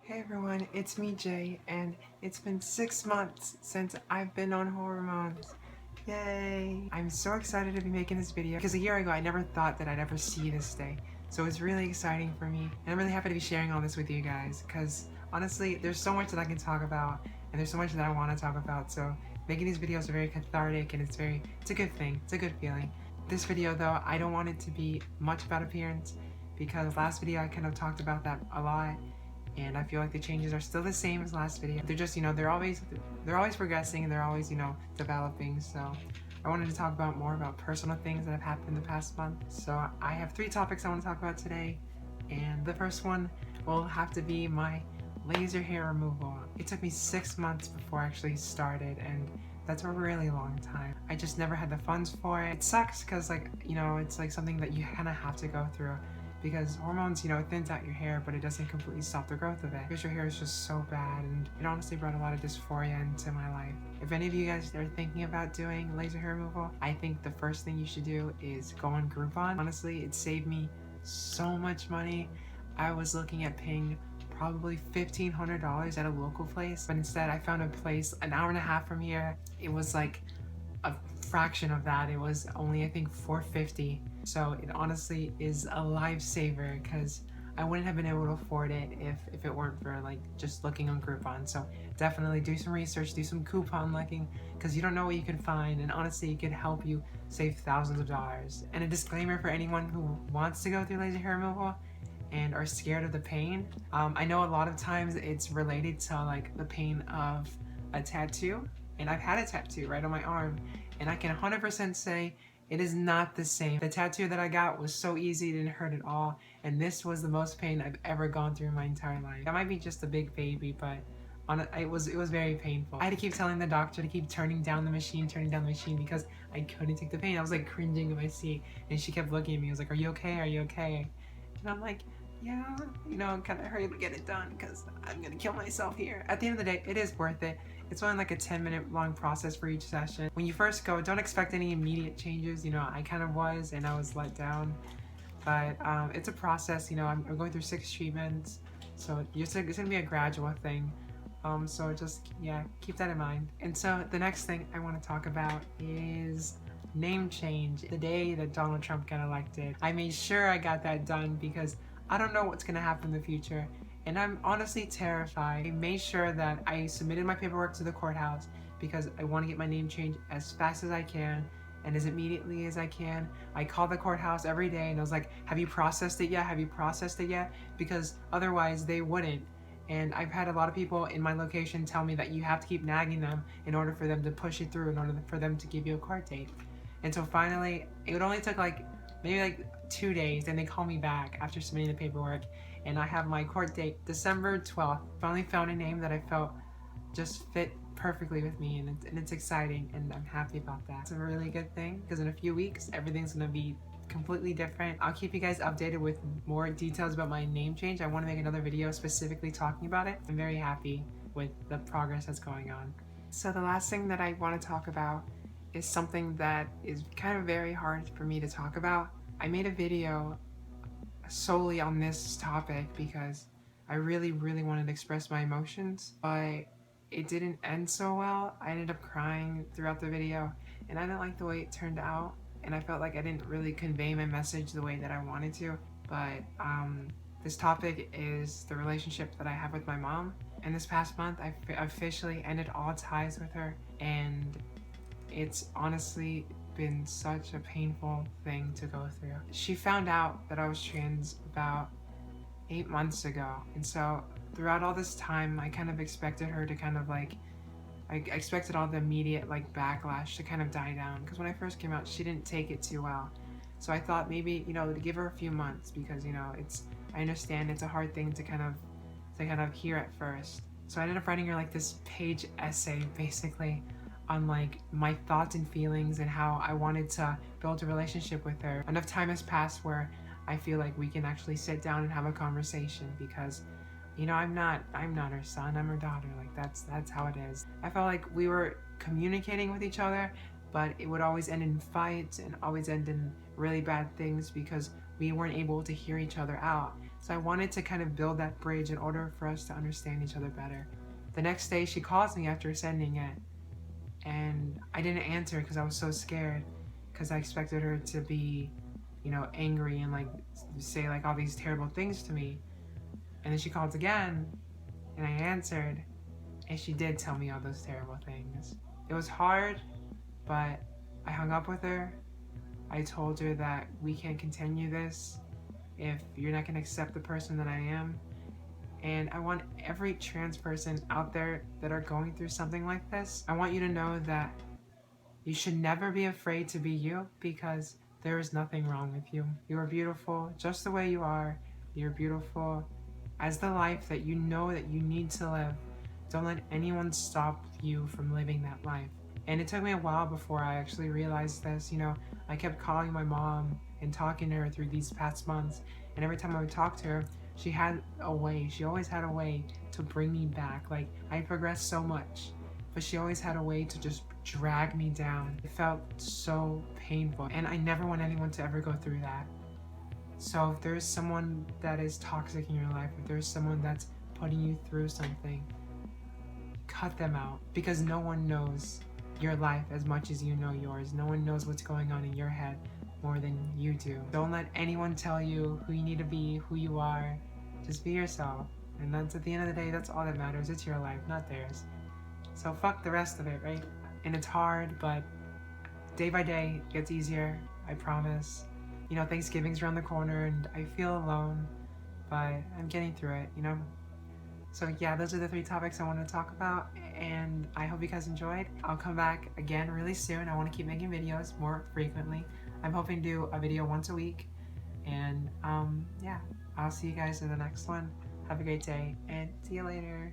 Hey everyone, it's me Jay, and it's been 6 months since I've been on hormones. Yay! I'm so excited to be making this video because a year ago I never thought that I'd ever see this day. So it's really exciting for me, and I'm really happy to be sharing all this with you guys because honestly, there's so much that I can talk about, and there's so much that I want to talk about. So making these videos are very cathartic, and it's a good thing. It's a good feeling. This video though, I don't want it to be much about appearance because last video I kind of talked about that a lot, and I feel like the changes are still the same as last video. They're just, they're always progressing, and they're always, developing. So I wanted to talk about more about personal things that have happened in the past month. So I have 3 topics I want to talk about today, and the first one will have to be my laser hair removal. It took me 6 months before I actually started, and that's a really long time. I just never had the funds for it. It sucks because it's like something that you kind of have to go through because hormones, it thins out your hair, but it doesn't completely stop the growth of it because your hair is just so bad, and it honestly brought a lot of dysphoria into my life. If any of you guys are thinking about doing laser hair removal, I think the first thing you should do is go on Groupon. Honestly, it saved me so much money. I was looking at paying probably $1,500 at a local place, but instead I found a place an hour and a half from here. It was like a fraction of that. It was only, I think, $450. So it honestly is a lifesaver because I wouldn't have been able to afford it if it weren't for just looking on Groupon. So definitely do some research, do some coupon looking, because you don't know what you can find, and honestly it could help you save thousands of dollars. And a disclaimer for anyone who wants to go through laser hair removal and are scared of the pain. I know a lot of times it's related to the pain of a tattoo, and I've had a tattoo right on my arm, and I can 100% say it is not the same. The tattoo that I got was so easy, it didn't hurt at all, and this was the most pain I've ever gone through in my entire life. I might be just a big baby, but it was very painful. I had to keep telling the doctor to keep turning down the machine because I couldn't take the pain. I was like cringing in my seat, and she kept looking at me. I was like, "Are you okay? Are you okay?" And I'm like, yeah, kind of hurry to get it done because I'm gonna kill myself here. At the end of the day, it is worth it. It's only like a 10-minute long process for each session. When you first go, don't expect any immediate changes. I kind of was, and I was let down. But it's a process. I'm going through 6 treatments, so it's gonna be a gradual thing. So just, yeah, keep that in mind. And so the next thing I want to talk about is name change. The day that Donald Trump got elected, I made sure I got that done because I don't know what's gonna happen in the future, and I'm honestly terrified. I made sure that I submitted my paperwork to the courthouse because I want to get my name changed as fast as I can and as immediately as I can. I called the courthouse every day and I was like, have you processed it yet? Have you processed it yet? Because otherwise they wouldn't. And I've had a lot of people in my location tell me that you have to keep nagging them in order for them to push it through, in order for them to give you a court date. And so finally, it only took maybe 2 days, and they call me back after submitting the paperwork, and I have my court date December 12th. Finally found a name that I felt just fit perfectly with me, and it's exciting, and I'm happy about that. It's a really good thing because in a few weeks everything's gonna be completely different. I'll keep you guys updated with more details about my name change. I want to make another video specifically talking about it. I'm very happy with the progress that's going on. So the last thing that I want to talk about is something that is kind of very hard for me to talk about. I made a video solely on this topic because I really wanted to express my emotions, but it didn't end so well. I ended up crying throughout the video, and I didn't like the way it turned out, and I felt like I didn't really convey my message the way that I wanted to. But this topic is the relationship that I have with my mom, and this past month I officially ended all ties with her, and it's honestly been such a painful thing to go through. She found out that I was trans about 8 months ago, and so throughout all this time I kind of expected her to I expected all the immediate backlash to kind of die down, because when I first came out she didn't take it too well. So I thought maybe to give her a few months, because I understand it's a hard thing to kind of hear at first. So I ended up writing her this page essay basically on my thoughts and feelings and how I wanted to build a relationship with her. Enough time has passed where I feel like we can actually sit down and have a conversation, because I'm not her son, I'm her daughter. That's how it is. I felt like we were communicating with each other, but it would always end in fights and always end in really bad things because we weren't able to hear each other out. So I wanted to kind of build that bridge in order for us to understand each other better. The next day she calls me after sending it, and I didn't answer because I was so scared, because I expected her to be, angry and like say like all these terrible things to me. And then she called again, and I answered, and she did tell me all those terrible things. It was hard, but I hung up with her. I told her that we can't continue this if you're not gonna accept the person that I am. And I want every trans person out there that are going through something like this, I want you to know that you should never be afraid to be you, because there is nothing wrong with you. You are beautiful just the way you are. You're beautiful as the life that you know that you need to live. Don't let anyone stop you from living that life. And it took me a while before I actually realized this. I kept calling my mom and talking to her through these past months. And every time I would talk to her, she always had a way to bring me back. Like, I progressed so much, but she always had a way to just drag me down. It felt so painful, and I never want anyone to ever go through that. So if there's someone that is toxic in your life, if there's someone that's putting you through something, cut them out, because no one knows your life as much as you know yours. No one knows what's going on in your head more than you do. Don't let anyone tell you who you need to be, who you are. Just be yourself. And that's, at the end of the day, that's all that matters. It's your life, not theirs. So fuck the rest of it, right? And it's hard, but day by day it gets easier, I promise. Thanksgiving's around the corner and I feel alone, but I'm getting through it, So yeah, those are the 3 topics I wanted to talk about, and I hope you guys enjoyed. I'll come back again really soon. I want to keep making videos more frequently. I'm hoping to do a video once a week, and yeah, I'll see you guys in the next one. Have a great day, and see you later.